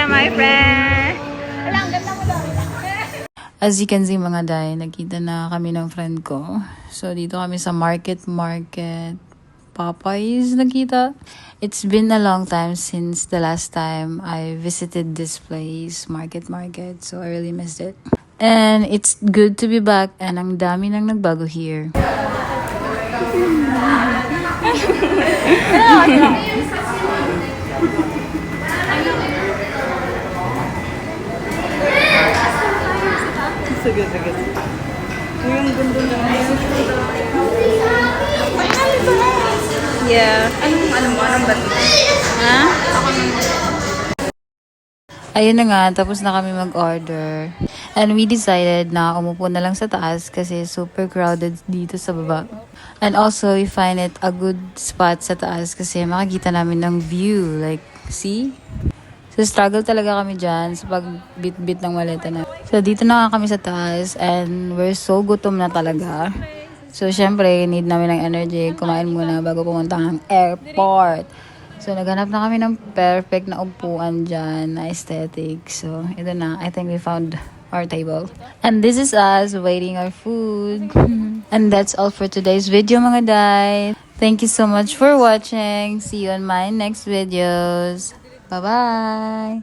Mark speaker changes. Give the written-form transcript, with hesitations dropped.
Speaker 1: Hello, my friend!
Speaker 2: As you can see mga day, nakita na kami ng friend ko. So, dito kami sa market. Popeyes nakita. It's been a long time since the last time I visited this place, market. So, I really missed it. And it's good to be back and ang dami nang nagbago here.
Speaker 1: Sige. Yung ganda na. Yeah. Anong ba? Ha?
Speaker 2: Ayun na nga, tapos na kami mag-order. And we decided na umupo na lang sa taas kasi super crowded dito sa baba. And also, we find it a good spot sa taas kasi makikita namin ng view. Like, see? So, struggle talaga kami dyan sa pagbit-bit ng maleta na. So, dito na nga kami sa taas and we're so gutom na talaga. So, syempre, need namin ng energy. Kumain muna bago pumunta ng airport. So, naghanap na kami ng perfect na upuan dyan, na aesthetic. So, ito na. I think we found our table. And this is us waiting our food. And that's all for today's video, mga day. Thank you so much for watching. See you on my next videos. Bye-bye!